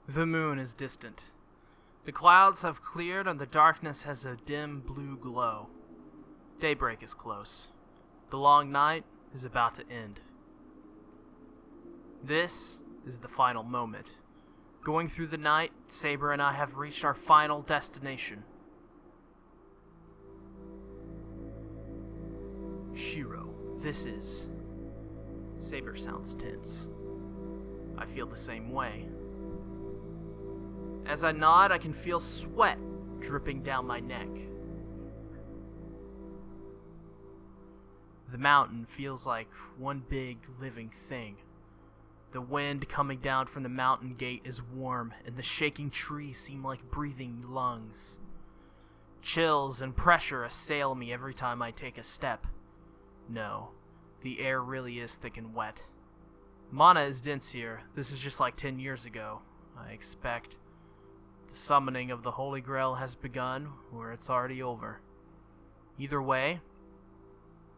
The moon is distant. The clouds have cleared and the darkness has a dim blue glow. Daybreak is close. The long night is about to end. This is the final moment. Going through the night, Saber and I have reached our final destination. Shiro, this is... Saber sounds tense. I feel the same way. As I nod, I can feel sweat dripping down my neck. The mountain feels like one big living thing. The wind coming down from the mountain gate is warm, and the shaking trees seem like breathing lungs. Chills and pressure assail me every time I take a step. No, the air really is thick and wet. Mana is dense here. This is just like 10 years ago, I expect. The summoning of the Holy Grail has begun, or it's already over. Either way,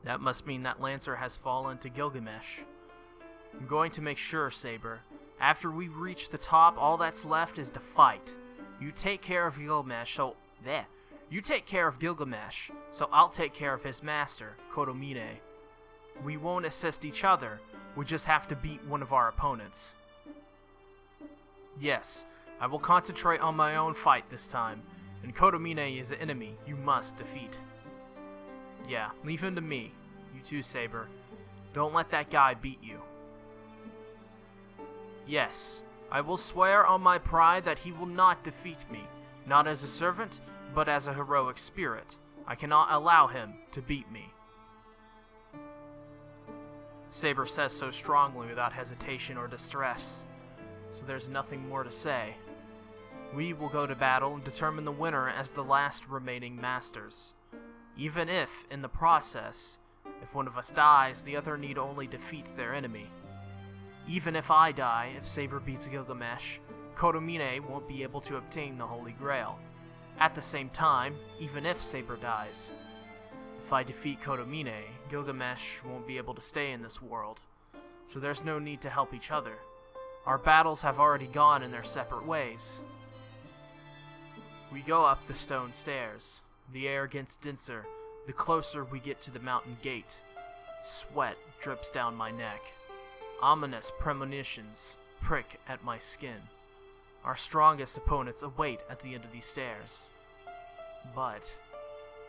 that must mean that Lancer has fallen to Gilgamesh. I'm going to make sure, Saber. After we reach the top, all that's left is to fight. You take care of Gilgamesh, so I'll take care of his master, Kodomine. We won't assist each other. We just have to beat one of our opponents. Yes, I will concentrate on my own fight this time, and Kodomine is an enemy you must defeat. Yeah, leave him to me. You too, Saber. Don't let that guy beat you. Yes, I will swear on my pride that he will not defeat me, not as a servant, but as a heroic spirit. I cannot allow him to beat me. Saber says so strongly without hesitation or distress, so there's nothing more to say. We will go to battle and determine the winner as the last remaining masters. Even if, in the process, if one of us dies, the other need only defeat their enemy. Even if I die, if Saber beats Gilgamesh, Kodomine won't be able to obtain the Holy Grail. At the same time, even if Saber dies, if I defeat Kodomine, Gilgamesh won't be able to stay in this world, so there's no need to help each other. Our battles have already gone in their separate ways. We go up the stone stairs. The air gets denser the closer we get to the mountain gate. Sweat drips down my neck. Ominous premonitions prick at my skin. Our strongest opponents await at the end of these stairs. But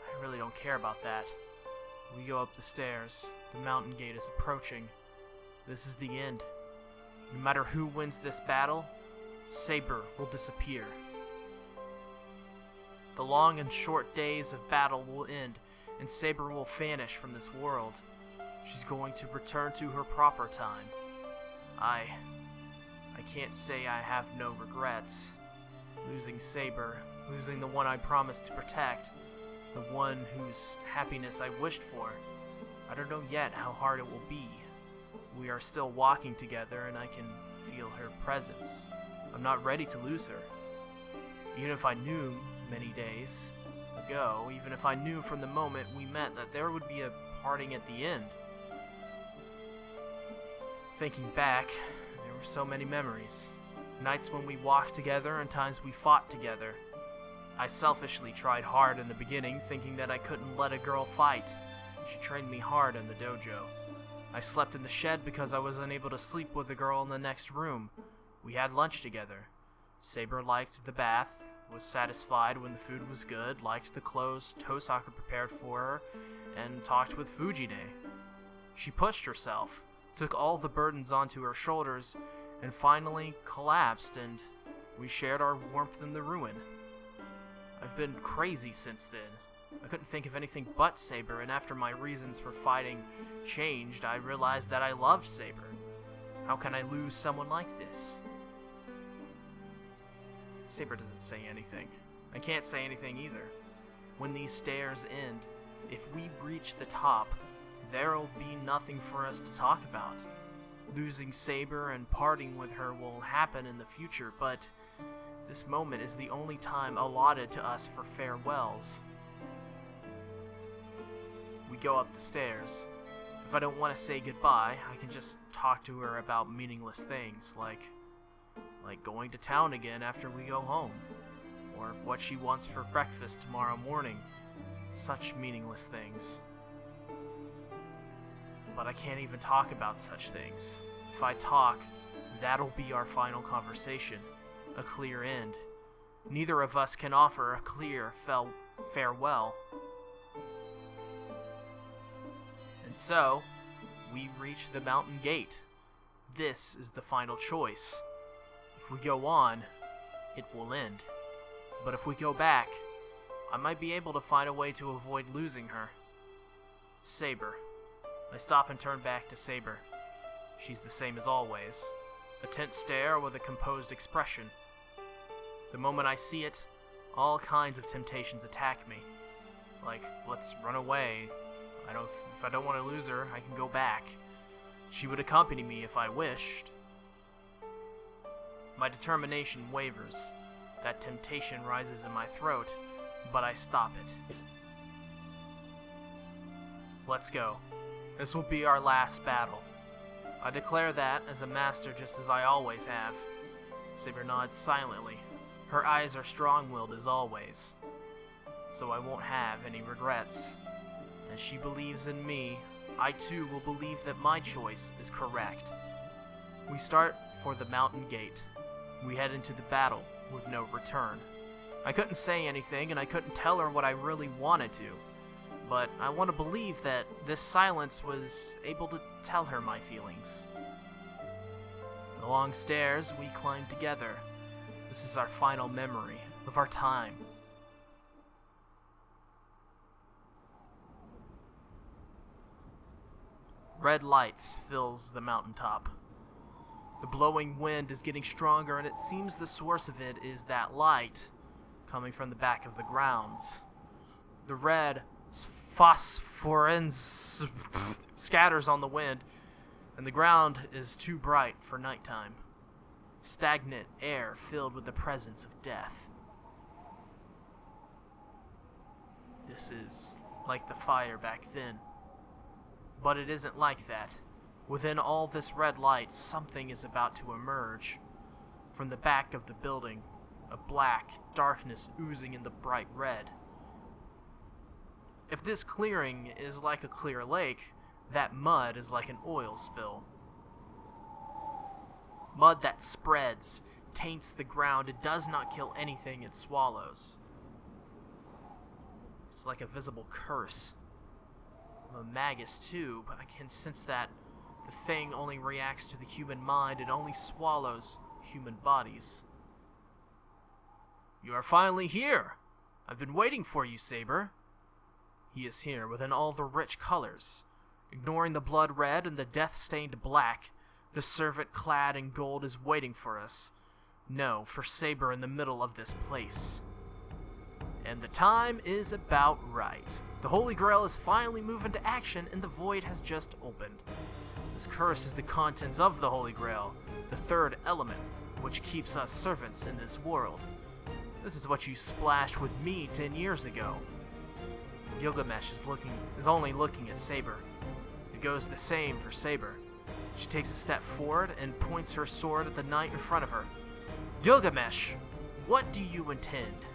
I really don't care about that. We go up the stairs. The mountain gate is approaching. This is the end. No matter who wins this battle, Saber will disappear. The long and short days of battle will end, and Saber will vanish from this world. She's going to return to her proper time. I can't say I have no regrets. Losing Saber, losing the one I promised to protect, the one whose happiness I wished for. I don't know yet how hard it will be. We are still walking together and I can feel her presence. I'm not ready to lose her. Even if I knew many days ago, even if I knew from the moment we met that there would be a parting at the end. Thinking back, there were so many memories. Nights when we walked together and times we fought together. I selfishly tried hard in the beginning, thinking that I couldn't let a girl fight. She trained me hard in the dojo. I slept in the shed because I was unable to sleep with the girl in the next room. We had lunch together. Saber liked the bath, was satisfied when the food was good, liked the clothes Tosaka prepared for her, and talked with Fujine. She pushed herself, took all the burdens onto her shoulders, and finally collapsed, and we shared our warmth in the ruin. I've been crazy since then. I couldn't think of anything but Saber, and after my reasons for fighting changed, I realized that I loved Saber. How can I lose someone like this? Saber doesn't say anything. I can't say anything either. When these stairs end, if we reach the top, there'll be nothing for us to talk about. Losing Saber and parting with her will happen in the future, but this moment is the only time allotted to us for farewells. We go up the stairs. If I don't want to say goodbye, I can just talk to her about meaningless things, like, like going to town again after we go home, or what she wants for breakfast tomorrow morning. Such meaningless things. But I can't even talk about such things. If I talk, that'll be our final conversation, a clear end. Neither of us can offer a clear farewell. And so, we reach the mountain gate. This is the final choice. If we go on, it will end. But if we go back, I might be able to find a way to avoid losing her. Saber. I stop and turn back to Saber. She's the same as always. A tense stare with a composed expression. The moment I see it, all kinds of temptations attack me. Like, let's run away. If I don't want to lose her, I can go back. She would accompany me if I wished. My determination wavers. That temptation rises in my throat, but I stop it. Let's go. This will be our last battle. I declare that as a master, just as I always have. Saber nods silently. Her eyes are strong-willed as always. So I won't have any regrets. As she believes in me, I too will believe that my choice is correct. We start for the mountain gate. We head into the battle with no return. I couldn't say anything, and I couldn't tell her what I really wanted to. But I want to believe that this silence was able to tell her my feelings. The long stairs we climb together. This is our final memory of our time. Red lights fills the mountaintop. The blowing wind is getting stronger, and it seems the source of it is that light coming from the back of the grounds. The red phosphorescence scatters on the wind, and the ground is too bright for nighttime. Stagnant air filled with the presence of death. This is like the fire back then. But it isn't like that. Within all this red light, something is about to emerge. From the back of the building, a black darkness oozing in the bright red. If this clearing is like a clear lake, that mud is like an oil spill. Mud that spreads, taints the ground, it does not kill anything it swallows. It's like a visible curse. I'm a magus too, but I can sense that the thing only reacts to the human mind, it only swallows human bodies. You are finally here! I've been waiting for you, Saber. He is here within all the rich colors. Ignoring the blood red and the death-stained black, the servant clad in gold is waiting for us. No, for Saber in the middle of this place. And the time is about right. The Holy Grail is finally moving to action, and the void has just opened. This curse is the contents of the Holy Grail, the third element, which keeps us servants in this world. This is what you splashed with me 10 years ago. Gilgamesh is only looking at Saber. It goes the same for Saber. She takes a step forward and points her sword at the knight in front of her. Gilgamesh, what do you intend?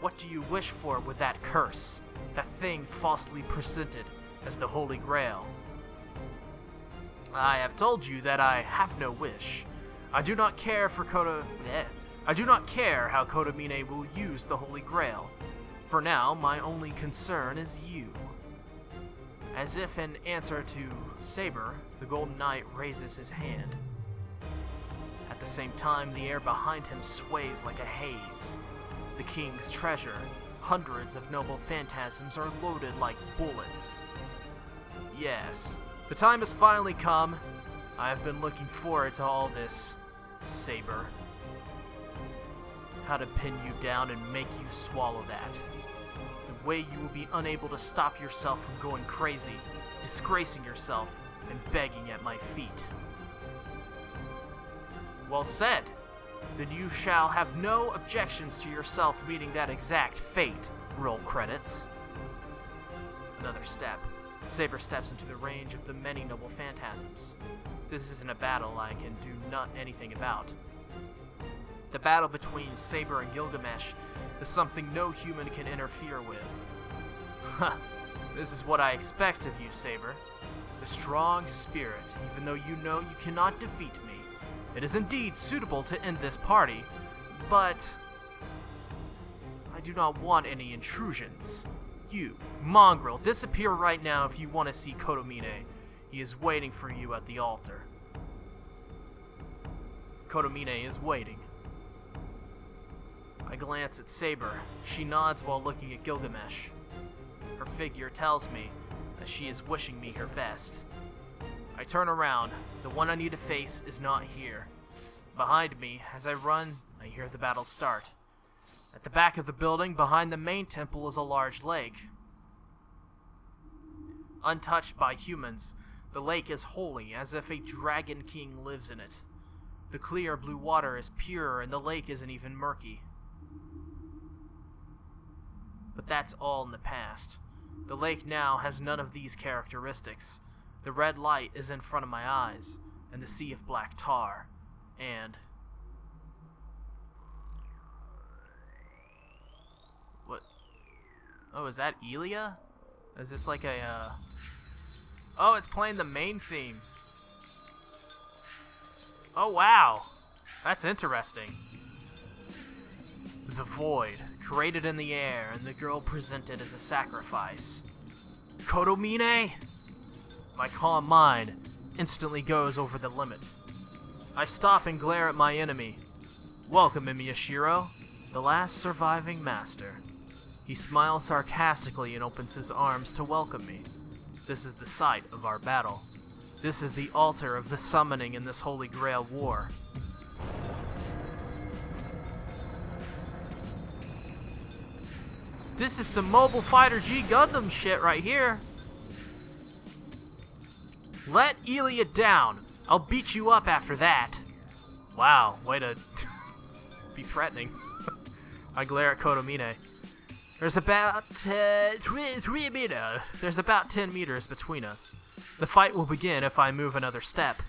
What do you wish for with that curse? That thing falsely presented as the Holy Grail? I have told you that I have no wish. I do not care how Kodamine will use the Holy Grail. For now, my only concern is you. As if in answer to Saber, the Golden Knight raises his hand. At the same time, the air behind him sways like a haze. The king's treasure, hundreds of noble phantasms, are loaded like bullets. Yes, the time has finally come. I have been looking forward to all this, Saber. How to pin you down and make you swallow that. The way you will be unable to stop yourself from going crazy, disgracing yourself, and begging at my feet. Well said. Then you shall have no objections to yourself meeting that exact fate. Roll credits. Another step. Saber steps into the range of the many noble phantasms. This isn't a battle I can do anything about. The battle between Saber and Gilgamesh is something no human can interfere with. Huh, this is what I expect of you, Saber. A strong spirit, even though you know you cannot defeat me. It is indeed suitable to end this party, but I do not want any intrusions. You, mongrel, disappear right now if you want to see Kotomine. He is waiting for you at the altar. Kotomine is waiting. I glance at Saber. She nods while looking at Gilgamesh. Her figure tells me that she is wishing me her best. I turn around. The one I need to face is not here. Behind me, as I run, I hear the battle start. At the back of the building, behind the main temple, is a large lake. Untouched by humans, the lake is holy, as if a dragon king lives in it. The clear blue water is pure, and the lake isn't even murky. But that's all in the past. The lake now has none of these characteristics. The red light is in front of my eyes, and the sea of black tar, and... What? Oh, is that Elia? Is this like a, Oh, it's playing the main theme. Oh, wow. That's interesting. The void, created in the air, and the girl presented as a sacrifice. Kotomine? My calm mind instantly goes over the limit. I stop and glare at my enemy. Welcome, Shiro, the last surviving master. He smiles sarcastically and opens his arms to welcome me. This is the site of our battle. This is the altar of the summoning in this Holy Grail war. This is some Mobile Fighter G Gundam shit right here. Let Elia down. I'll beat you up after that. Wow, way to be threatening. I glare at Kotomine. There's about 10 meters between us. The fight will begin if I move another step.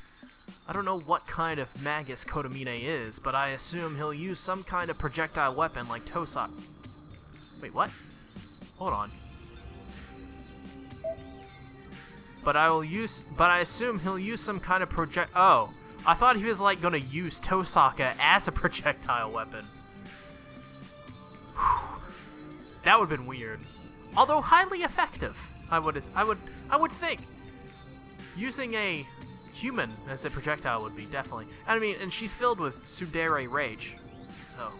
I don't know what kind of magus Kotomine is, but I assume he'll use some kind of projectile weapon like Tosak. Wait, what? Hold on. But I assume he'll use some kind of Oh, I thought he was like gonna use Tosaka as a projectile weapon. Whew. That would have been weird. Although highly effective, I would think. Using a human as a projectile would be, definitely. I mean, and she's filled with Tsundere rage, so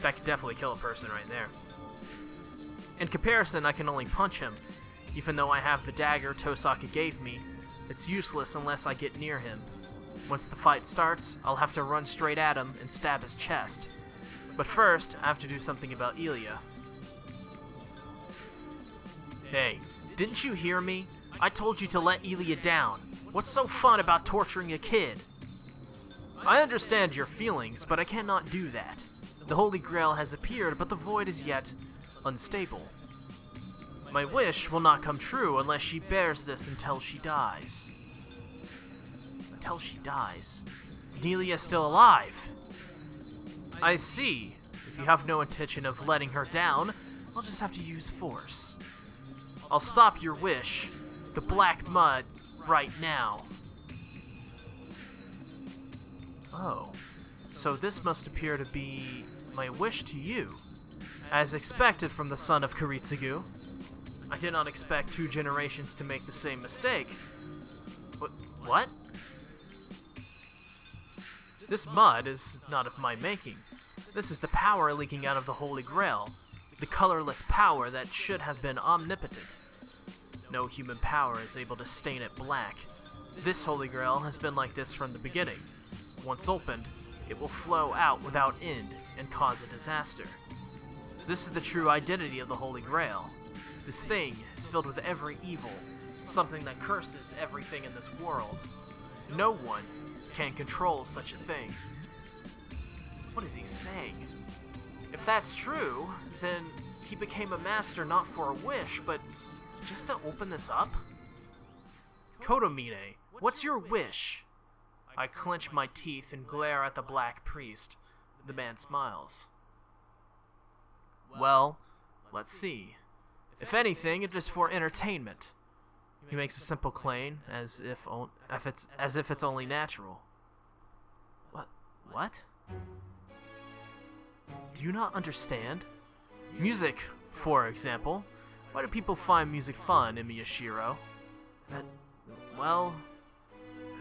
that could definitely kill a person right there. In comparison, I can only punch him. Even though I have the dagger Tosaka gave me, it's useless unless I get near him. Once the fight starts, I'll have to run straight at him and stab his chest. But first, I have to do something about Elia. Hey, didn't you hear me? I told you to let Elia down. What's so fun about torturing a kid? I understand your feelings, but I cannot do that. The Holy Grail has appeared, but the void is yet unstable. My wish will not come true unless she bears this until she dies. Until she dies? Nelia's still alive. I see. If you have no intention of letting her down, I'll just have to use force. I'll stop your wish, the black mud, right now. Oh, so this must appear to be my wish to you. As expected from the son of Kiritsugu. I did not expect 2 generations to make the same mistake. What? This mud is not of my making. This is the power leaking out of the Holy Grail. The colorless power that should have been omnipotent. No human power is able to stain it black. This Holy Grail has been like this from the beginning. Once opened, it will flow out without end and cause a disaster. This is the true identity of the Holy Grail. This thing is filled with every evil, something that curses everything in this world. No one can control such a thing. What is he saying? If that's true, then he became a master not for a wish, but just to open this up? Kotomine, what's your wish? I clench my teeth and glare at the black priest. The man smiles. Well, let's see. If anything, it is for entertainment. He makes a simple claim, as if it's only natural. What? Do you not understand? Music, for example. Why do people find music fun, Shiro? Well,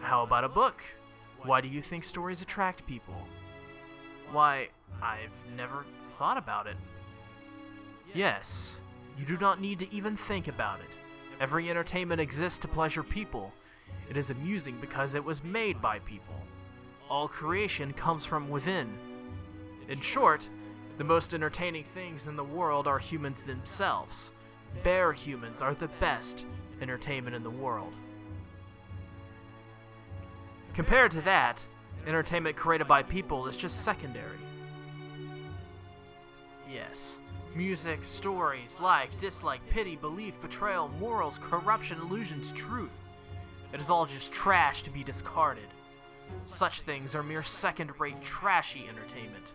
how about a book? Why do you think stories attract people? Why, I've never thought about it. Yes, you do not need to even think about it. Every entertainment exists to pleasure people. It is amusing because it was made by people. All creation comes from within. In short, the most entertaining things in the world are humans themselves. Bear humans are the best entertainment in the world. Compared to that, entertainment created by people is just secondary. Yes, music, stories, like, dislike, pity, belief, betrayal, morals, corruption, illusions, truth. It is all just trash to be discarded. Such things are mere second-rate, trashy entertainment.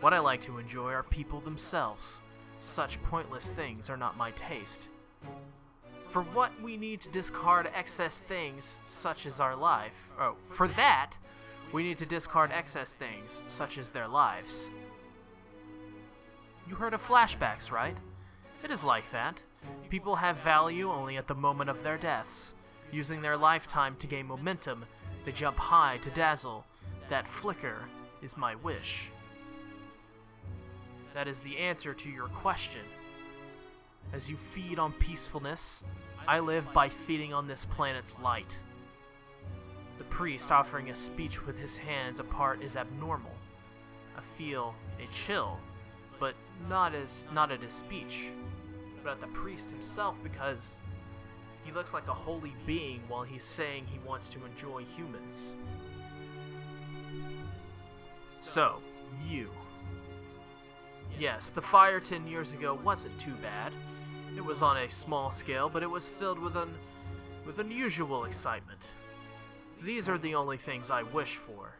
What I like to enjoy are people themselves. Such pointless things are not my taste. For what we need to discard excess things, such as our life. For that, we need to discard excess things, such as their lives. You heard of flashbacks, right? It is like that. People have value only at the moment of their deaths. Using their lifetime to gain momentum, they jump high to dazzle. That flicker is my wish. That is the answer to your question. As you feed on peacefulness, I live by feeding on this planet's light. The priest offering a speech with his hands apart is abnormal. I feel a chill, but not at his speech, but at the priest himself, because he looks like a holy being while he's saying he wants to enjoy humans. So, you. Yes, the fire 10 years ago wasn't too bad. It was on a small scale, but it was filled with unusual excitement. These are the only things I wish for.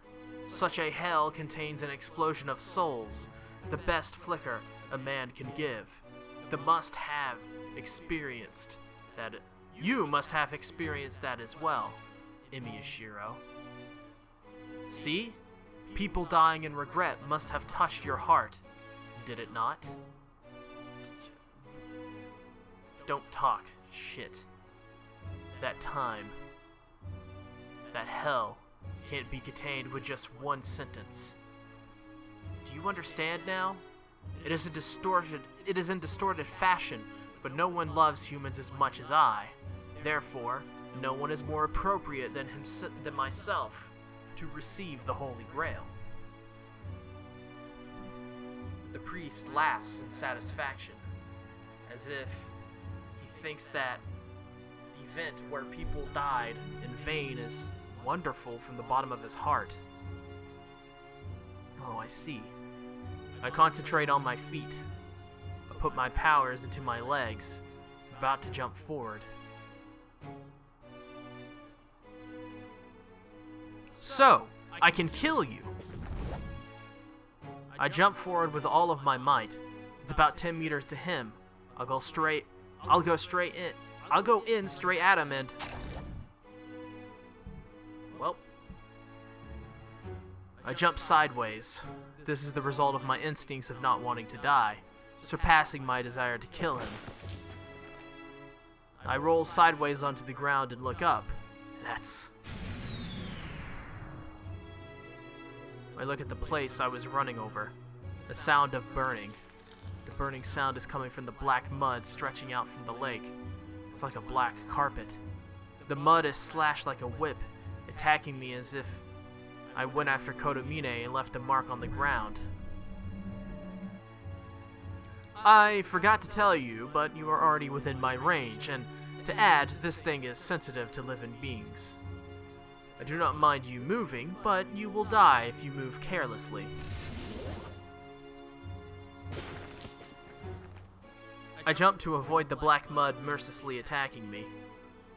Such a hell contains an explosion of souls, the best flicker a man can give. You must have experienced that as well, Shiro. See? People dying in regret must have touched your heart, did it not? Don't talk shit. That time, that hell, can't be contained with just one sentence. Do you understand now? It is in distorted fashion, but no one loves humans as much as I. Therefore, no one is more appropriate than myself to receive the Holy Grail. The priest laughs in satisfaction, as if he thinks that event where people died in vain is wonderful from the bottom of his heart. Oh, I see. I concentrate on my feet. I put my powers into my legs, about to jump forward. So, I can kill you! I jump forward with all of my might. It's about 10 meters to him. I'll go in straight at him and... Well... I jump sideways. This is the result of my instincts of not wanting to die, surpassing my desire to kill him. I roll sideways onto the ground and look up. I look at the place I was running over. The sound of burning. The burning sound is coming from the black mud stretching out from the lake. It's like a black carpet. The mud is slashed like a whip, attacking me as if I went after Kodomine and left a mark on the ground. I forgot to tell you, but you are already within my range, and to add, this thing is sensitive to living beings. I do not mind you moving, but you will die if you move carelessly. I jump to avoid the black mud mercilessly attacking me.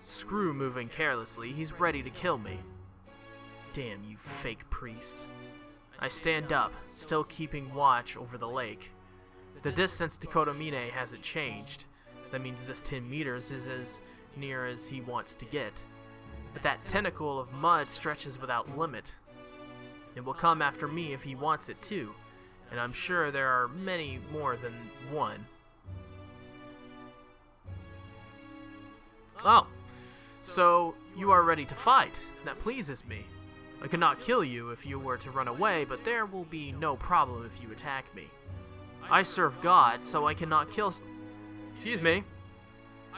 Screw moving carelessly, he's ready to kill me. Damn you, fake priest. I stand up, still keeping watch over the lake. The distance to Kotomine hasn't changed. That means this 10 meters is as near as he wants to get. But that tentacle of mud stretches without limit. It will come after me if he wants it to, and I'm sure there are many more than one. Oh, so you are ready to fight. That pleases me. I could not kill you if you were to run away, but there will be no problem if you attack me. I serve God, so I cannot kill... Excuse me.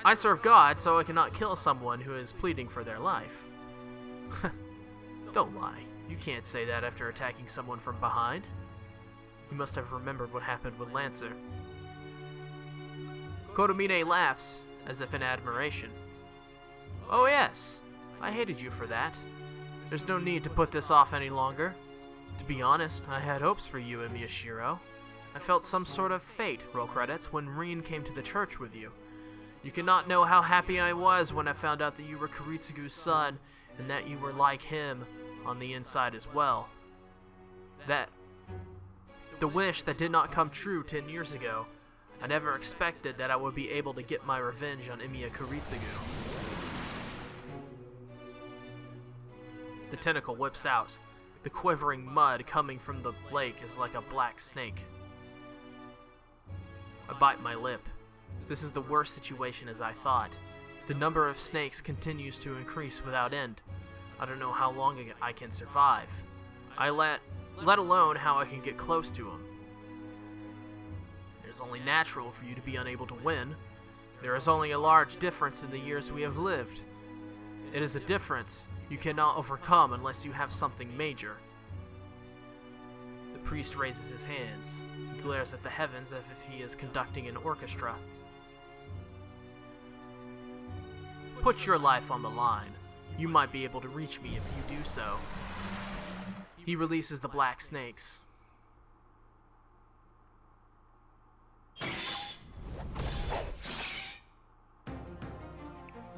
I serve God, so I cannot kill someone who is pleading for their life. Don't lie. You can't say that after attacking someone from behind. You must have remembered what happened with Lancer. Kotomine laughs, as if in admiration. Oh yes, I hated you for that. There's no need to put this off any longer. To be honest, I had hopes for you and Shiro. I felt some sort of fate, roll credits, when Rin came to the church with you. You cannot know how happy I was when I found out that you were Kiritsugu's son, and that you were like him on the inside as well. The wish that did not come true 10 years ago. I never expected that I would be able to get my revenge on Emiya Kiritsugu. The tentacle whips out. The quivering mud coming from the lake is like a black snake. I bite my lip. This is the worst situation as I thought. The number of snakes continues to increase without end. I don't know how long I can survive. Let alone how I can get close to them. It is only natural for you to be unable to win. There is only a large difference in the years we have lived. It is a difference you cannot overcome unless you have something major. The priest raises his hands. He glares at the heavens as if he is conducting an orchestra. Put your life on the line. You might be able to reach me if you do so. He releases the black snakes.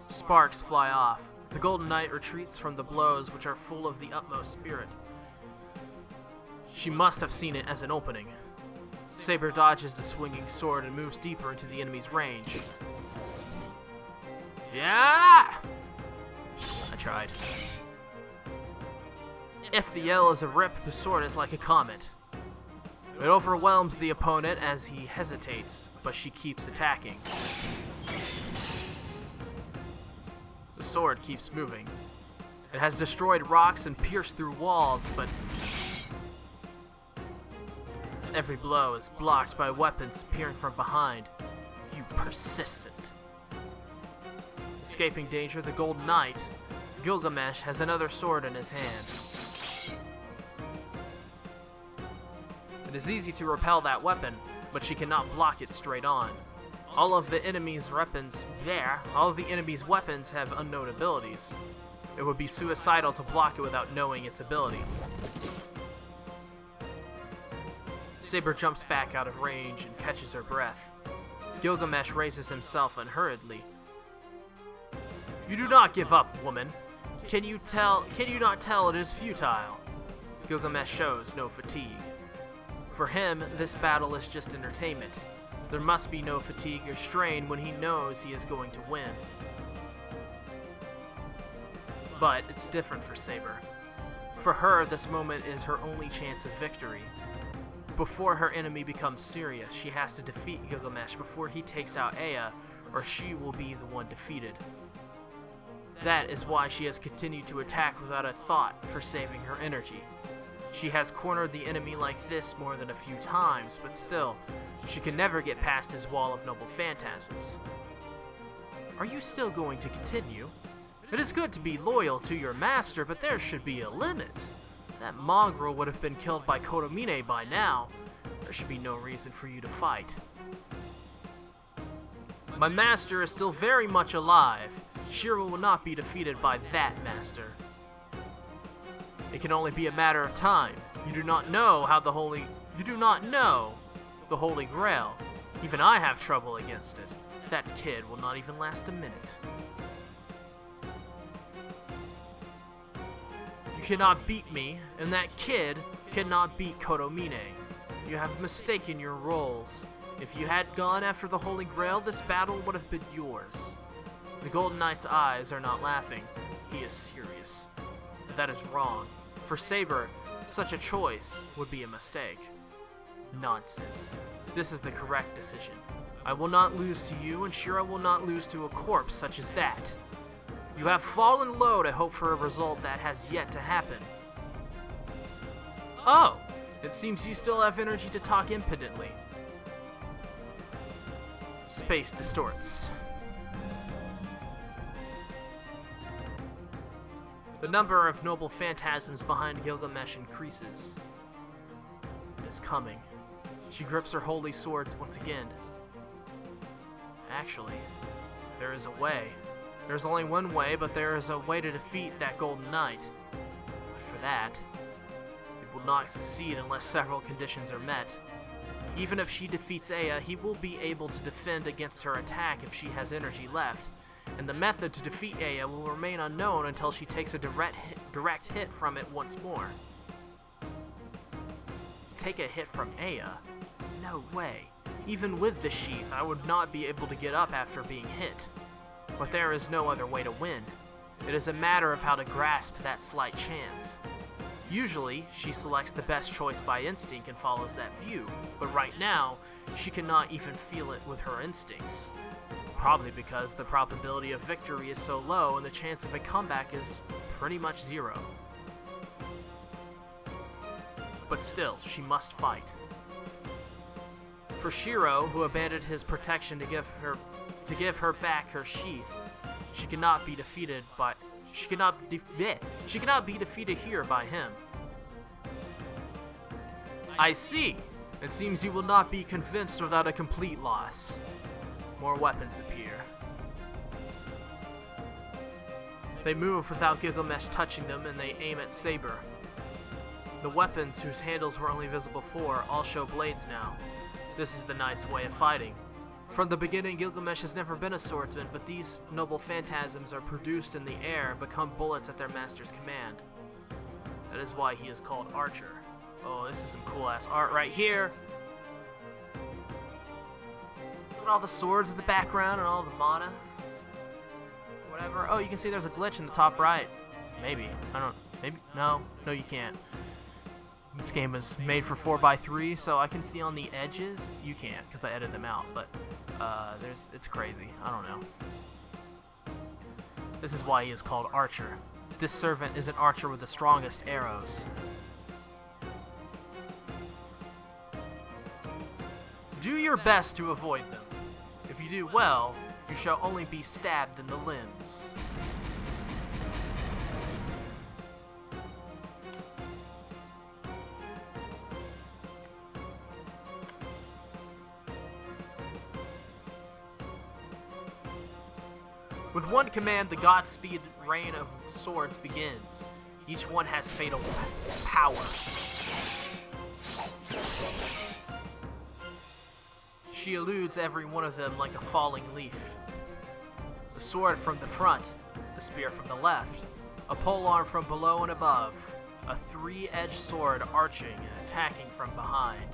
Sparks fly off. The Golden Knight retreats from the blows, which are full of the utmost spirit. She must have seen it as an opening. Saber dodges the swinging sword and moves deeper into the enemy's range. Yeah! I tried. If the yell is a rip, the sword is like a comet. It overwhelms the opponent as he hesitates, but she keeps attacking. The sword keeps moving. It has destroyed rocks and pierced through walls, but every blow is blocked by weapons appearing from behind. You persistent. Escaping danger, the Golden Knight, Gilgamesh, has another sword in his hand. It is easy to repel that weapon, but she cannot block it straight on. All of the enemy's weapons have unknown abilities. It would be suicidal to block it without knowing its ability. Saber jumps back out of range and catches her breath. Gilgamesh raises himself unhurriedly. You do not give up, woman. Can you not tell it is futile? Gilgamesh shows no fatigue. For him, this battle is just entertainment. There must be no fatigue or strain when he knows he is going to win. But it's different for Saber. For her, this moment is her only chance of victory. Before her enemy becomes serious, she has to defeat Gilgamesh before he takes out Aya, or she will be the one defeated. That is why she has continued to attack without a thought for saving her energy. She has cornered the enemy like this more than a few times, but still, she can never get past his wall of noble phantasms. Are you still going to continue? It is good to be loyal to your master, but there should be a limit. That mongrel would have been killed by Kotomine by now. There should be no reason for you to fight. My master is still very much alive. Shiro will not be defeated by that master. It can only be a matter of time. You do not know the Holy Grail. Even I have trouble against it. That kid will not even last a minute. You You cannot beat me, and that kid cannot beat Kodomine. You have mistaken your roles. If you had gone after the Holy Grail, this battle would have been yours. The Golden Knight's eyes are not laughing. He is serious. That is wrong. For Saber, such a choice would be a mistake. Nonsense. This is the correct decision. I will not lose to you, and Shiro will not lose to a corpse such as that. You have fallen low to hope for a result that has yet to happen. Oh, it seems you still have energy to talk impotently. Space distorts. The number of noble phantasms behind Gilgamesh increases. It is coming. She grips her holy swords once again. Actually, there is a way. There's only one way, but there is a way to defeat that Golden Knight. But for that, it will not succeed unless several conditions are met. Even if she defeats Aya, he will be able to defend against her attack if she has energy left, and the method to defeat Aya will remain unknown until she takes a direct hit from it once more. To take a hit from Aya? No way. Even with the sheath, I would not be able to get up after being hit. But there is no other way to win. It is a matter of how to grasp that slight chance. Usually, she selects the best choice by instinct and follows that view, but right now, she cannot even feel it with her instincts. Probably because the probability of victory is so low and the chance of a comeback is pretty much zero. But still, she must fight. For Shiro, who abandoned his protection to give her back her sheath, she cannot be defeated here by him. I see. It seems you will not be convinced without a complete loss. More weapons appear. They move without Gilgamesh touching them, and they aim at Saber. The weapons, whose handles were only visible before, all show blades now. This is the knight's way of fighting. From the beginning, Gilgamesh has never been a swordsman, but these noble phantasms are produced in the air and become bullets at their master's command. That is why he is called Archer. Oh, this is some cool-ass art right here. Look at all the swords in the background and all the mana. Whatever. Oh, you can see there's a glitch in the top right. Maybe. I don't... Maybe? No. No, you can't. This game is made for 4x3, so I can see on the edges. You can't, because I edited them out, but it's crazy. I don't know. This is why he is called Archer. This servant is an archer with the strongest arrows. Do your best to avoid them. If you do well, you shall only be stabbed in the limbs. With one command, the Godspeed rain of swords begins. Each one has fatal power. She eludes every one of them like a falling leaf. The sword from the front, the spear from the left, a polearm from below and above, a three-edged sword arching and attacking from behind,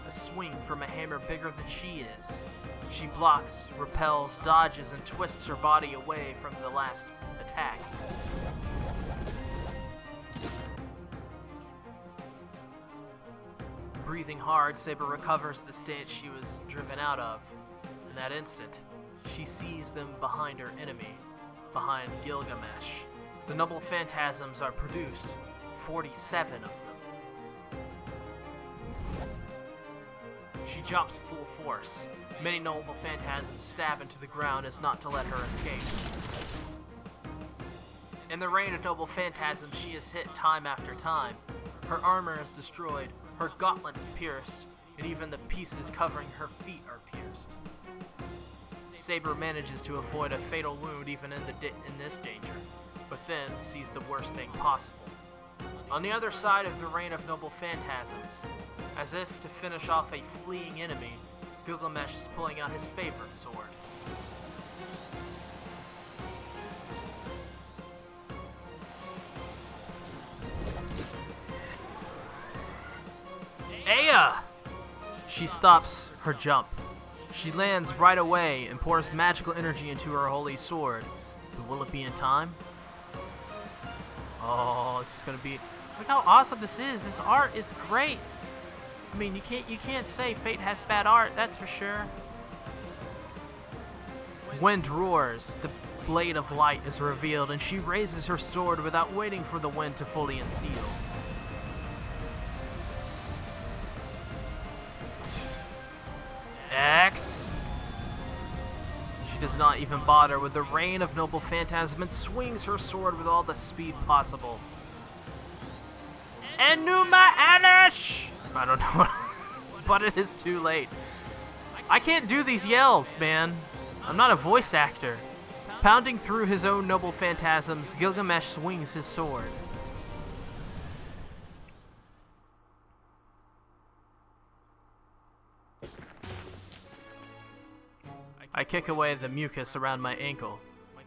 a swing from a hammer bigger than she is. She blocks, repels, dodges, and twists her body away from the last attack. Breathing hard, Saber recovers the stance she was driven out of. In that instant, she sees them behind her enemy, behind Gilgamesh. The noble phantasms are produced, 47 of them. She jumps full force. Many noble phantasms stab into the ground as not to let her escape. In the rain of noble phantasms, she is hit time after time. Her armor is destroyed, her gauntlets pierced, and even the pieces covering her feet are pierced. Saber manages to avoid a fatal wound even in this danger, but then sees the worst thing possible. On the other side of the rain of noble phantasms, as if to finish off a fleeing enemy, Gilgamesh is pulling out his favorite sword. She stops her jump. She lands right away and pours magical energy into her holy sword. But will it be in time? Oh, this is gonna be... Look how awesome this is. This art is great. I mean, you can't say Fate has bad art, that's for sure. Wind roars. The blade of light is revealed, and she raises her sword without waiting for the wind to fully unseal. X. She does not even bother with the rain of noble phantasm and swings her sword with all the speed possible. Enuma Elish! I don't know, but it is too late. I can't do these yells, man. I'm not a voice actor. Pounding through his own noble phantasms, Gilgamesh swings his sword. I kick away the mucus around my ankle.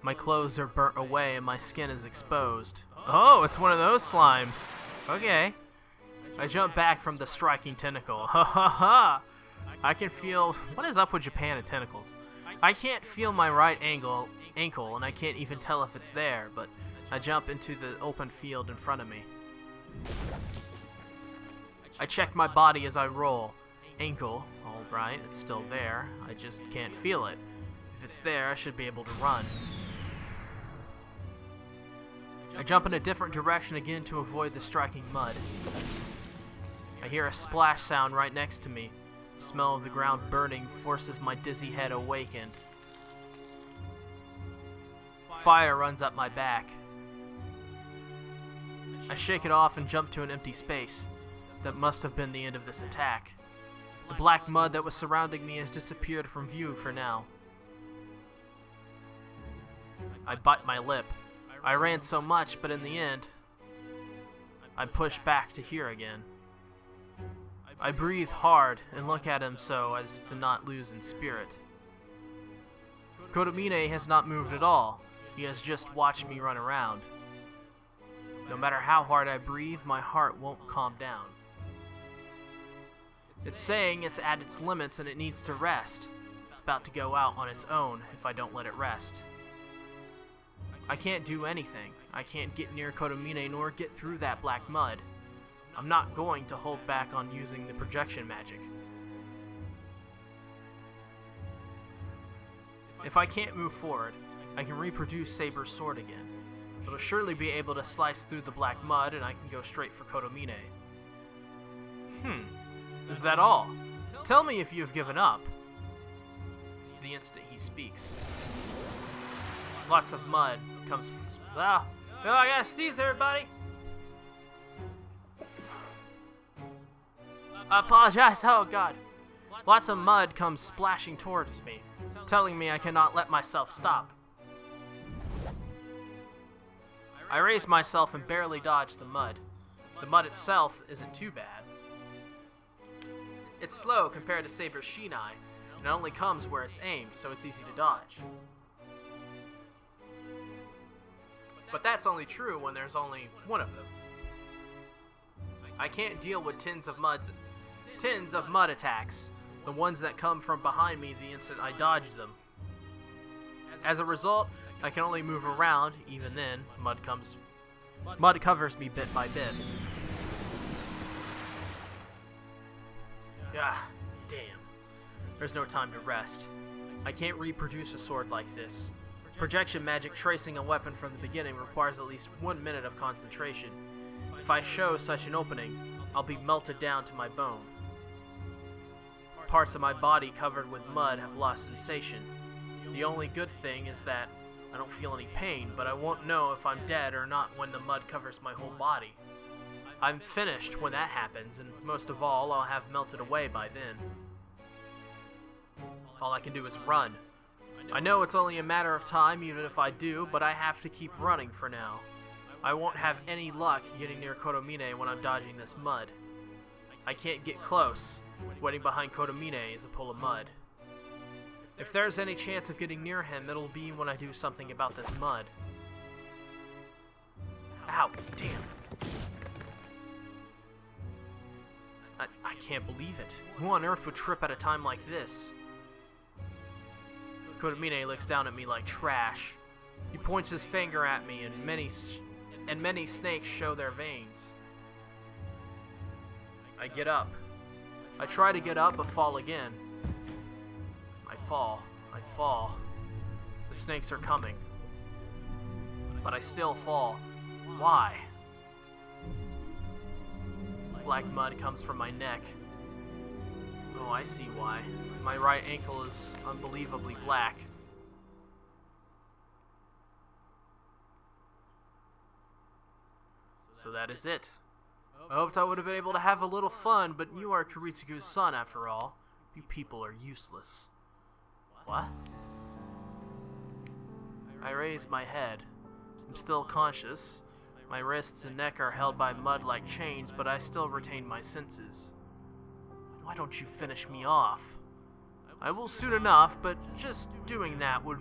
My clothes are burnt away and my skin is exposed. Oh, it's one of those slimes. Okay. I jump back from the striking tentacle. Ha ha ha! I can feel... What is up with Japan and tentacles? I can't feel my right ankle, and I can't even tell if it's there, but I jump into the open field in front of me. I check my body as I roll. Ankle, alright, it's still there. I just can't feel it. If it's there, I should be able to run. I jump in a different direction again to avoid the striking mud. I hear a splash sound right next to me. The smell of the ground burning forces my dizzy head awakened. Fire runs up my back. I shake it off and jump to an empty space. That must have been the end of this attack. The black mud that was surrounding me has disappeared from view for now. I bite my lip. I ran so much, but in the end, I'm pushed back to here again. I breathe hard and look at him so as to not lose in spirit. Kotomine has not moved at all. He has just watched me run around. No matter how hard I breathe, my heart won't calm down. It's saying it's at its limits and it needs to rest. It's about to go out on its own if I don't let it rest. I can't do anything. I can't get near Kotomine nor get through that black mud. I'm not going to hold back on using the projection magic. If I can't move forward, I can reproduce Saber's sword again. It'll surely be able to slice through the black mud and I can go straight for Kotomine. Is that all? Tell me if you have given up. The instant he speaks. Lots of mud comes... I gotta sneeze, everybody! I apologize, oh god. Lots of mud comes splashing towards me, telling me I cannot let myself stop. I raise myself and barely dodge the mud. The mud itself isn't too bad. It's slow compared to Saber's Shinai, and it only comes where it's aimed, so it's easy to dodge. But that's only true when there's only one of them. I can't deal with tins of mud attacks, the ones that come from behind me the instant I dodge them. As a result, I can only move around. Even then, mud covers me bit by bit. Ah, damn. There's no time to rest. I can't reproduce a sword like this. Projection magic tracing a weapon from the beginning requires at least 1 minute of concentration. If I show such an opening, I'll be melted down to my bone. Parts of my body covered with mud have lost sensation. The only good thing is that I don't feel any pain, but I won't know if I'm dead or not when the mud covers my whole body. I'm finished when that happens, and most of all, I'll have melted away by then. All I can do is run. I know it's only a matter of time even if I do, but I have to keep running for now. I won't have any luck getting near Kotomine when I'm dodging this mud. I can't get close. Waiting behind Kotomine is a pool of mud. If there's any chance of getting near him, it'll be when I do something about this mud. Ow, damn. I can't believe it. Who on earth would trip at a time like this? Kodomine looks down at me like trash. He points his finger at me, and many snakes show their veins. I get up. I try to get up, but fall again. I fall. The snakes are coming. But I still fall. Why? Black mud comes from my neck. Oh, I see why. My right ankle is unbelievably black. So that is it. I hoped I would have been able to have a little fun, but you are Kiritsugu's son after all. You people are useless. What? I raise my head. I'm still conscious. My wrists and neck are held by mud like chains, but I still retain my senses. Why don't you finish me off? I will soon enough, but just doing that would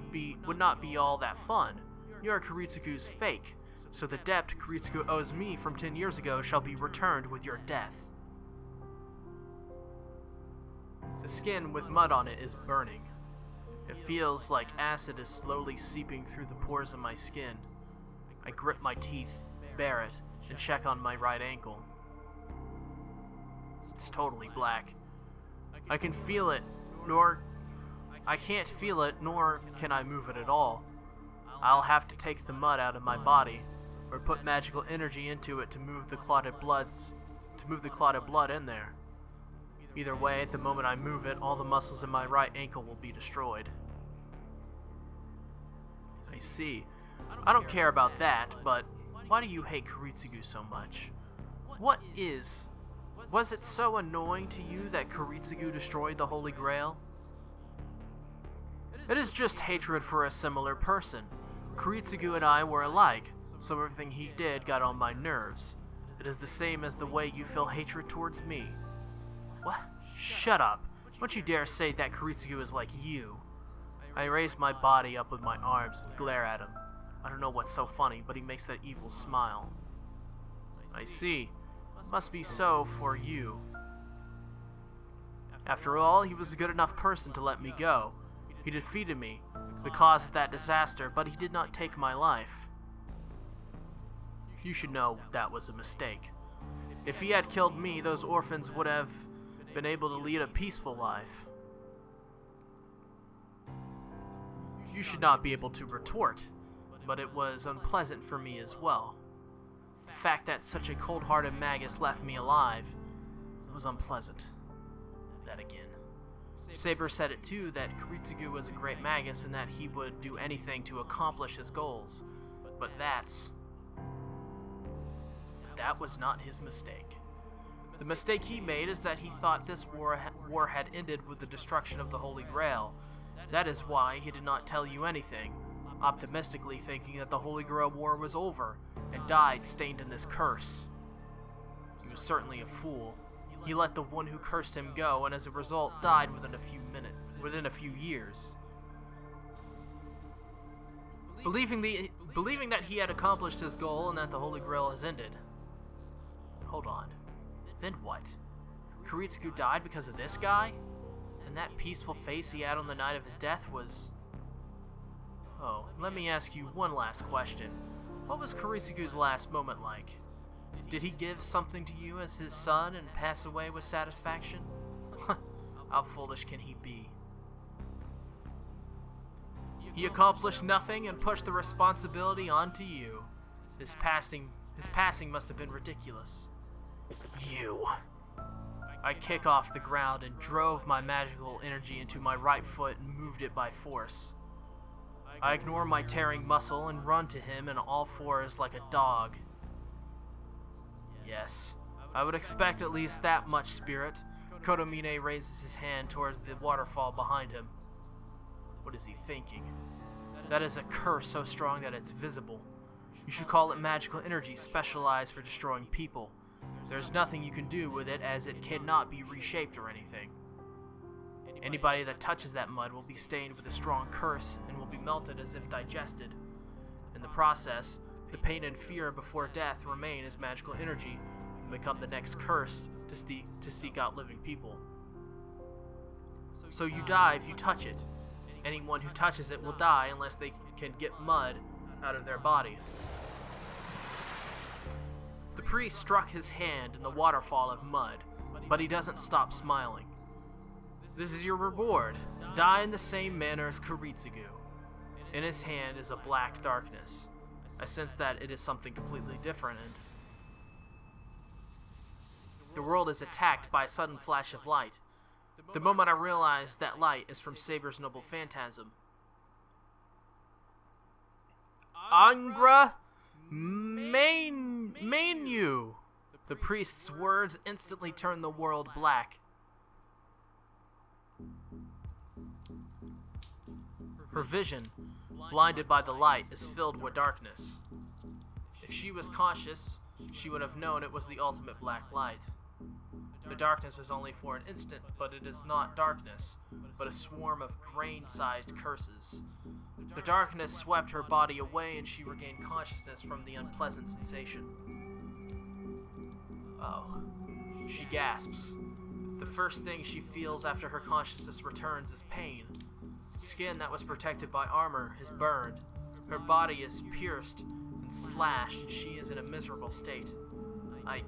not be all that fun. You are Kiritsugu's fake, so the debt Kiritsugu owes me from 10 years ago shall be returned with your death. The skin with mud on it is burning. It feels like acid is slowly seeping through the pores of my skin. I grip my teeth, bare it, and check on my right ankle. It's totally black. I can feel it, I can't feel it, nor can I move it at all. I'll have to take the mud out of my body, or put magical energy into it to move the clotted blood in there. Either way, at the moment I move it, all the muscles in my right ankle will be destroyed. I see. I don't care about that, but why do you hate Kiritsugu so much? Was it so annoying to you that Kiritsugu destroyed the Holy Grail? It is just hatred for a similar person. Kiritsugu and I were alike, so everything he did got on my nerves. It is the same as the way you feel hatred towards me. What? Shut up. Don't you dare say that Kiritsugu is like you. I raise my body up with my arms and glare at him. I don't know what's so funny, but he makes that evil smile. I see. Must be so for you. After all, he was a good enough person to let me go. He defeated me, the cause of that disaster, but he did not take my life. You should know that was a mistake. If he had killed me, those orphans would have been able to lead a peaceful life. You should not be able to retort, but it was unpleasant for me as well. The fact that such a cold-hearted magus left me alive was unpleasant. That again. Saber said it too, that Kiritsugu was a great magus and that he would do anything to accomplish his goals. But that was not his mistake. The mistake he made is that he thought this war had ended with the destruction of the Holy Grail. That is why he did not tell you anything, optimistically thinking that the Holy Grail War was over, and died stained in this curse. He was certainly a fool. He let the one who cursed him go, and as a result died within a few years. Believing that he had accomplished his goal and that the Holy Grail has ended. Hold on. Then what? Kiritsugu died because of this guy? And that peaceful face he had on the night of his death was... Oh, let me ask you one last question. What was Kiritsugu's last moment like? Did he give something to you as his son and pass away with satisfaction? How foolish can he be? He accomplished nothing and pushed the responsibility onto you. His passing must have been ridiculous. You. I kick off the ground and drove my magical energy into my right foot and moved it by force. I ignore my tearing muscle and run to him in all fours like a dog. Yes, I would expect at least that much spirit. Kodomine raises his hand toward the waterfall behind him. What is he thinking? That is a curse so strong that it's visible. You should call it magical energy specialized for destroying people. There's nothing you can do with it as it cannot be reshaped or anything. Anybody that touches that mud will be stained with a strong curse and will be melted as if digested. In the process, the pain and fear before death remain as magical energy, and become the next curse to seek out living people. So you die if you touch it. Anyone who touches it will die unless they can get mud out of their body. The priest struck his hand in the waterfall of mud, but he doesn't stop smiling. This is your reward. Die in the same manner as Kiritsugu. In his hand is a black darkness. I sense that it is something completely different, and the world is attacked by a sudden flash of light. The moment I realize that light is from Saber's noble phantasm. Angra Mainu! The priest's words instantly turn the world black. Her vision, blinded by the light, is filled with darkness. If she was conscious, she would have known it was the ultimate black light. The darkness is only for an instant, but it is not darkness, but a swarm of grain-sized curses. The darkness swept her body away, and she regained consciousness from the unpleasant sensation. Oh. She gasps. The first thing she feels after her consciousness returns is pain. Skin that was protected by armor is burned. Her body is pierced and slashed, and she is in a miserable state. I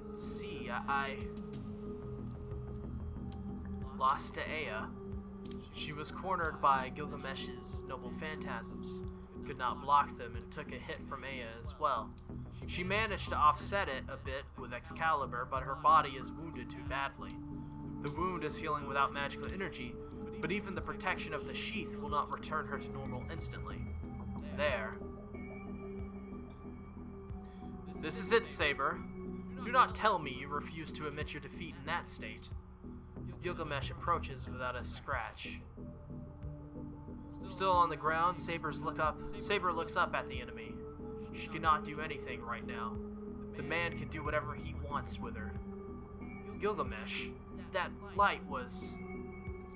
lost to Aya. She was cornered by Gilgamesh's noble phantasms, could not block them, and took a hit from Aya as well. She managed to offset it a bit with Excalibur, but her body is wounded too badly. The wound is healing without magical energy, but even the protection of the sheath will not return her to normal instantly. There. This is it, Saber. Do not tell me you refuse to admit your defeat in that state. Gilgamesh approaches without a scratch. Still on the ground, Saber looks up at the enemy. She cannot do anything right now. The man can do whatever he wants with her. Gilgamesh, that light was...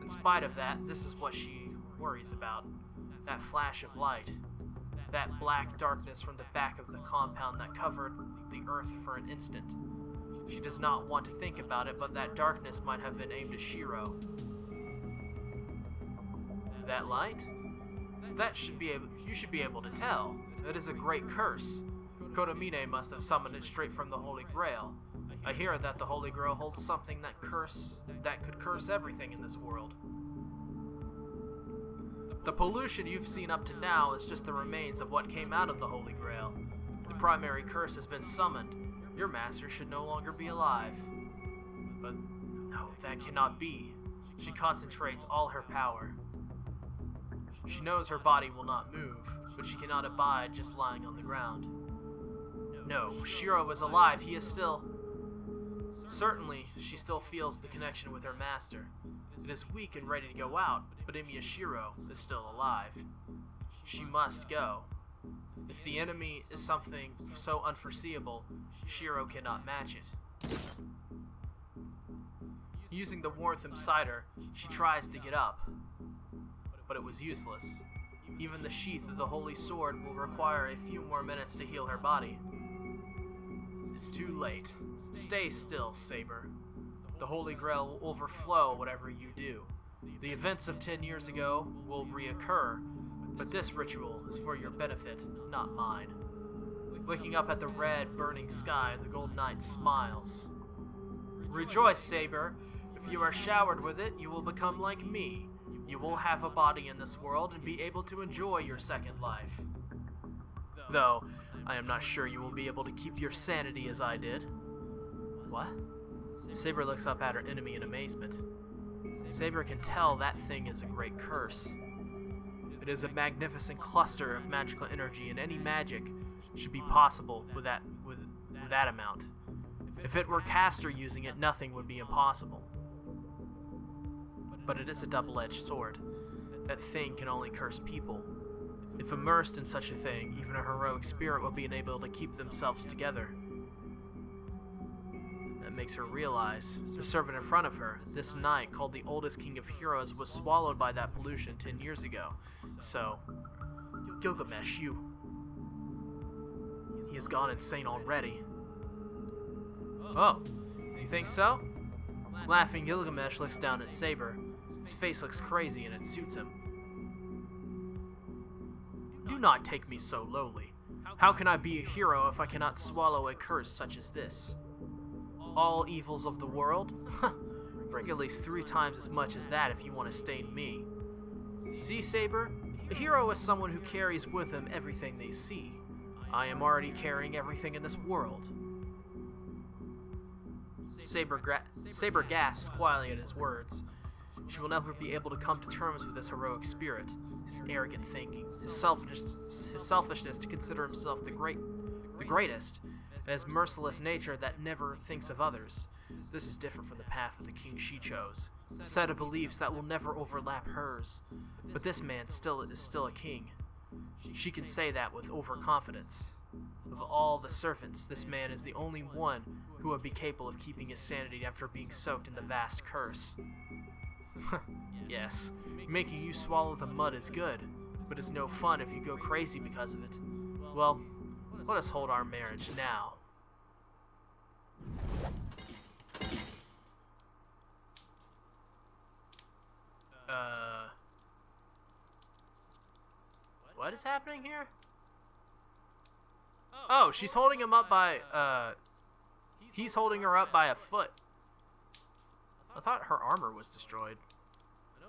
In spite of that, this is what she worries about. That flash of light. That black darkness from the back of the compound that covered the earth for an instant. She does not want to think about it, but that darkness might have been aimed at Shiro. That light? You should be able to tell. It is a great curse. Kodamine must have summoned it straight from the Holy Grail. I hear that the Holy Grail holds something that could curse everything in this world. The pollution you've seen up to now is just the remains of what came out of the Holy Grail. The primary curse has been summoned. Your master should no longer be alive. But no, that cannot be. She concentrates all her power. She knows her body will not move, but she cannot abide just lying on the ground. No, Shiro is alive. He is still... Certainly, she still feels the connection with her master. It is weak and ready to go out, but Shiro is still alive. She must go. If the enemy is something so unforeseeable, Shiro cannot match it. Using the warmth inside her, she tries to get up, but it was useless. Even the sheath of the holy sword will require a few more minutes to heal her body. It's too late. Stay still, Saber. The Holy Grail will overflow whatever you do. The events of 10 years ago will reoccur, but this ritual is for your benefit, not mine. Looking up at the red, burning sky, the Golden Knight smiles. Rejoice, Saber. If you are showered with it, you will become like me. You will have a body in this world and be able to enjoy your second life. Though, I am not sure you will be able to keep your sanity as I did. What? Saber looks up at her enemy in amazement. Saber can tell that thing is a great curse. It is a magnificent cluster of magical energy, and any magic should be possible with that amount. If it were caster using it, nothing would be impossible. But it is a double-edged sword. That thing can only curse people. If immersed in such a thing, even a heroic spirit will be unable to keep themselves together. That makes her realize the servant in front of her, this knight called the oldest king of heroes, was swallowed by that pollution 10 years ago. So, Gilgamesh, he has gone insane already. Oh, you think so? Laughing, Gilgamesh looks down at Saber. His face looks crazy and it suits him. Do not take me so lowly. How can I be a hero if I cannot swallow a curse such as this? All evils of the world? Bring at least 3 times as much as that if you want to stain me. See, Saber? A hero is someone who carries with him everything they see. I am already carrying everything in this world. Saber gasps quietly at his words. She will never be able to come to terms with his heroic spirit, his arrogant thinking, his selfishness to consider himself the greatest, and his merciless nature that never thinks of others. This is different from the path of the king she chose, a set of beliefs that will never overlap hers. But this man is still a king. She can say that with overconfidence. Of all the servants, this man is the only one who would be capable of keeping his sanity after being soaked in the vast curse. Yes, making you swallow the mud is good, but it's no fun if you go crazy because of it. Well, let us hold our marriage now. What is happening here? Oh, she's holding him up by, he's holding her up by a foot. I thought her armor was destroyed.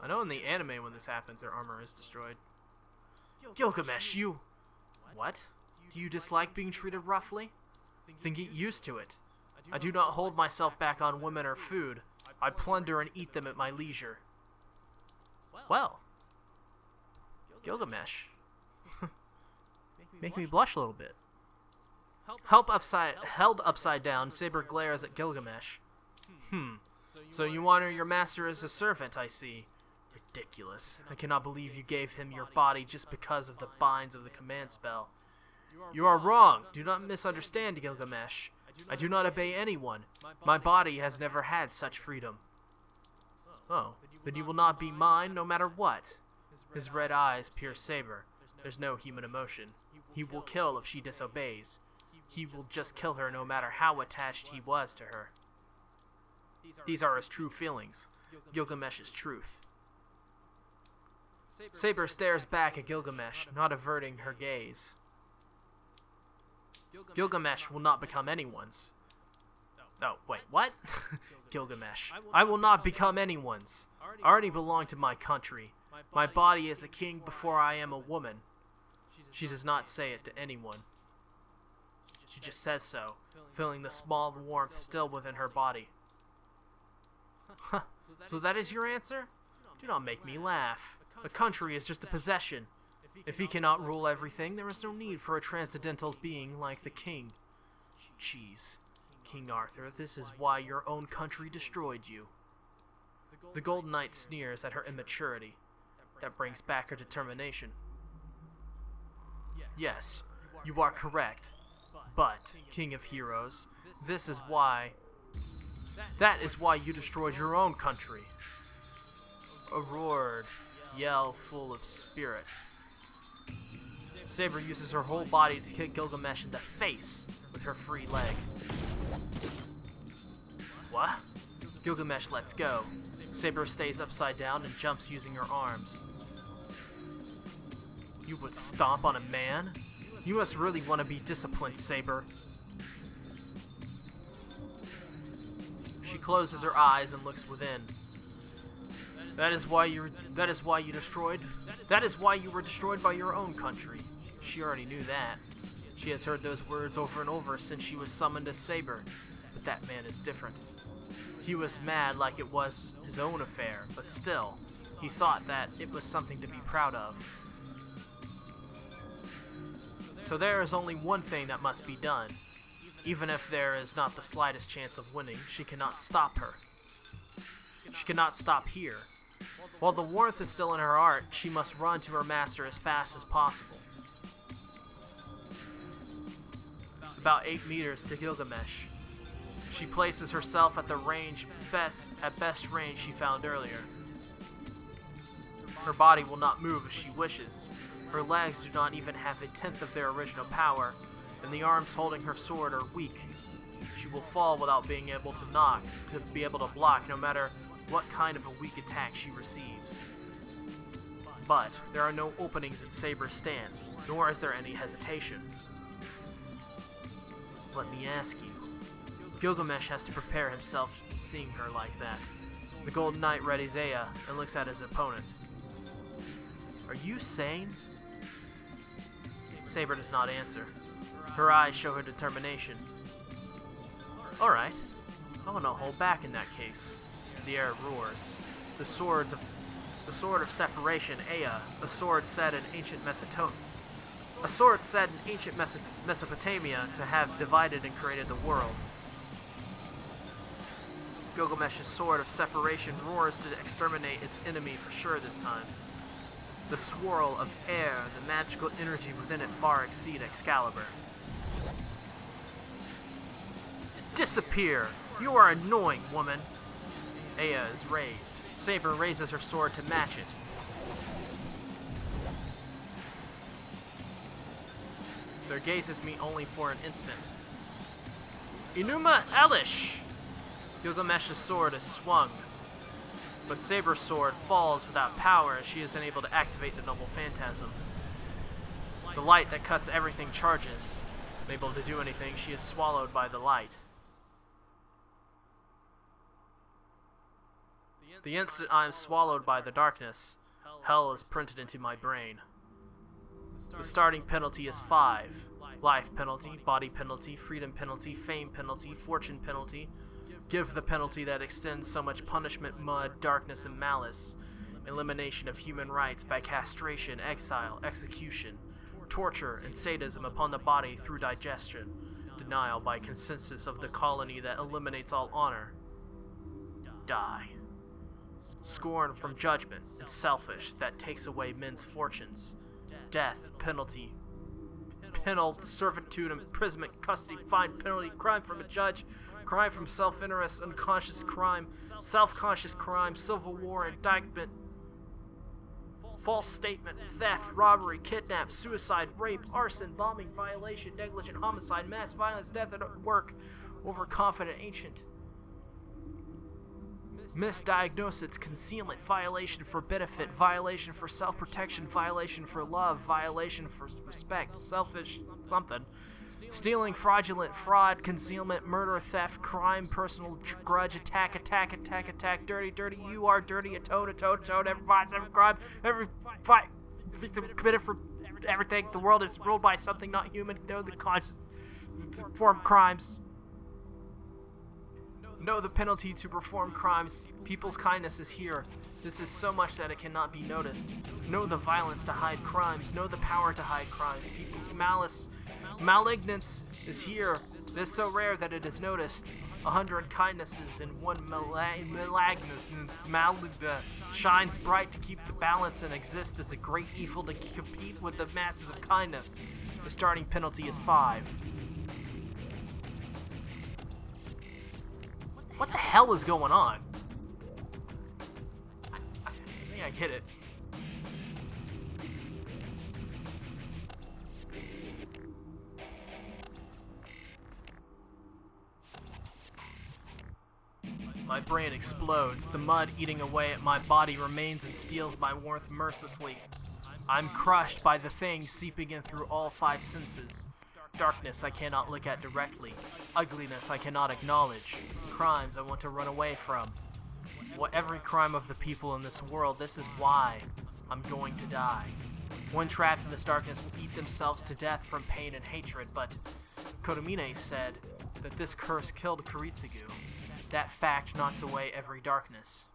I know in the anime when this happens, her armor is destroyed. Gilgamesh, you... What? Do you dislike being treated roughly? Then get used to it. I do not hold myself back on women or food. I plunder and eat them at my leisure. Well, Gilgamesh. Make me blush a little bit. Held upside down, Saber glares at Gilgamesh. So you honor your master as a servant, I see. Ridiculous. I cannot believe you gave him your body just because of the binds of the command spell. You are wrong. Do not misunderstand, Gilgamesh. I do not obey anyone. My body has never had such freedom. Oh, then you will not be mine no matter what. His red eyes pierce Saber. There's no human emotion. He will kill if she disobeys. He will just kill her no matter how attached he was to her. These are his true feelings. Gilgamesh's truth. Saber stares back at Gilgamesh, not averting her gaze. Gilgamesh will not become anyone's. Oh, wait, what? Gilgamesh. I will not become anyone's. I already belong to my country. My body is a king before I am a woman. She does not say it to anyone. She just says so, feeling the small warmth still within her body. Huh, so that is your answer? Do not make me laugh. A country is just a possession. If he cannot rule everything, there is no need for a transcendental being like the king. Jeez. King Arthur, this is why your own country destroyed you. The Golden Knight sneers at her immaturity. That brings back her determination. Yes, you are correct. But, King of Heroes, that is why you destroyed your own country. A roared yell full of spirit. Saber uses her whole body to kick Gilgamesh in the face with her free leg. What? Gilgamesh lets go. Saber stays upside down and jumps using her arms. You would stomp on a man? You must really want to be disciplined, Saber. She closes her eyes and looks within. That is why you were destroyed by your own country. She already knew that. She has heard those words over and over since she was summoned as Saber. But that man is different. He was mad like it was his own affair, but still, he thought that it was something to be proud of. So there is only one thing that must be done. Even if there is not the slightest chance of winning, she cannot stop her. She cannot stop here. While the warmth is still in her heart, she must run to her master as fast as possible. About 8 meters to Gilgamesh. She places herself at the best range she found earlier. Her body will not move if she wishes. Her legs do not even have a tenth of their original power, and the arms holding her sword are weak. she will fall without being able to be able to block no matter what kind of a weak attack she receives. But there are no openings in Saber's stance, nor is there any hesitation. Let me ask you. Gilgamesh has to prepare himself seeing her like that. The Golden Knight readies Aya and looks at his opponent. Are you sane? Saber does not answer. Her eyes show her determination. Alright, I will not hold back in that case. The air roars. The sword of separation, Aya, a sword said in ancient Mesopotamia to have divided and created the world. Gilgamesh's sword of separation roars to exterminate its enemy for sure this time. The swirl of air, the magical energy within it far exceed Excalibur. Disappear! You are annoying, woman! Aya is raised. Saber raises her sword to match it. Their gazes meet only for an instant. Enuma Elish! Gilgamesh's sword is swung, but Saber's sword falls without power as she is unable to activate the Noble Phantasm. The light that cuts everything charges. Unable to do anything, she is swallowed by the light. The instant I am swallowed by the darkness, hell is printed into my brain. The starting penalty is 5. Life penalty, body penalty, freedom penalty, fame penalty, fortune penalty. Give the penalty that extends so much punishment, mud, darkness, and malice. Elimination of human rights by castration, exile, execution, torture, and sadism upon the body through digestion. Denial by consensus of the colony that eliminates all honor. Die. Scorn from judgment and selfish that takes away men's fortunes. Death, penalty, penal, servitude, imprisonment, custody, fine, penalty, crime from a judge, crime from self-interest, unconscious crime, self-conscious crime, civil war, indictment, false statement, theft, robbery, kidnap, suicide, rape, arson, bombing, violation, negligent homicide, mass violence, death at work, overconfident ancient. Misdiagnosis, concealment, violation for benefit, violation for self-protection, violation for love, violation for respect, selfish something, stealing, fraudulent, fraud, concealment, murder, theft, crime, personal grudge, attack, dirty, you are dirty, a toad, every violence, every crime, every fight, victim committed for everything. The world is ruled by something not human. Know the conscious perform crimes. Know the penalty to perform crimes. People's kindness is here. This is so much that it cannot be noticed. Know the violence to hide crimes. Know the power to hide crimes. People's malice, malignance is here. It is so rare that it is noticed. 100 kindnesses and one malignance shines bright to keep the balance and exist as a great evil to compete with the masses of kindness. The starting penalty is 5. What the hell is going on? I think I get it. My brain explodes. The mud eating away at my body remains and steals my warmth mercilessly. I'm crushed by the thing seeping in through all 5 senses. Darkness I cannot look at directly. Ugliness I cannot acknowledge. Crimes I want to run away from. Every crime of the people in this world, this is why I'm going to die. One trapped in this darkness will eat themselves to death from pain and hatred, but Kodomine said that this curse killed Kiritsugu. That fact knocks away every darkness.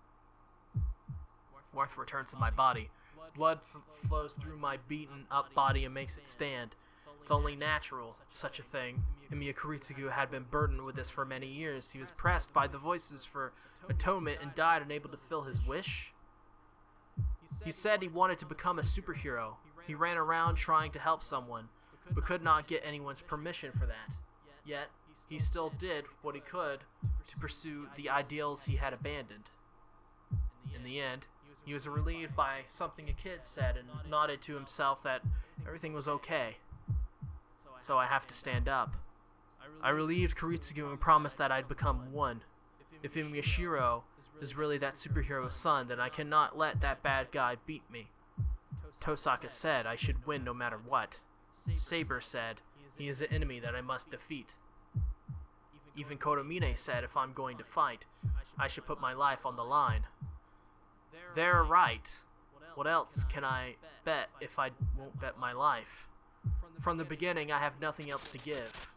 Warmth returns to my body. Blood flows through my beaten up body and makes it stand. It's only natural, such a thing. Emiya Kiritsugu had been burdened with this for many years. He was pressed by the voices for atonement and died unable to fill his wish. He said he wanted to become a superhero. He ran around trying to help someone, but could not get anyone's permission for that. Yet, he still did what he could to pursue the ideals he had abandoned. In the end, he was relieved by something a kid said and nodded to himself that everything was okay. So I have to stand up. I relieved Kuritsugu and promised that I'd become one. If Shiro is really that superhero's son, then I cannot let that bad guy beat me. Tosaka said I should win no matter what. Saber said he is an enemy that I must defeat. Even Kotomine said if I'm going to fight, I should put my life on the line. They're right. What else can I bet if I won't bet my life? From the beginning, I have nothing else to give.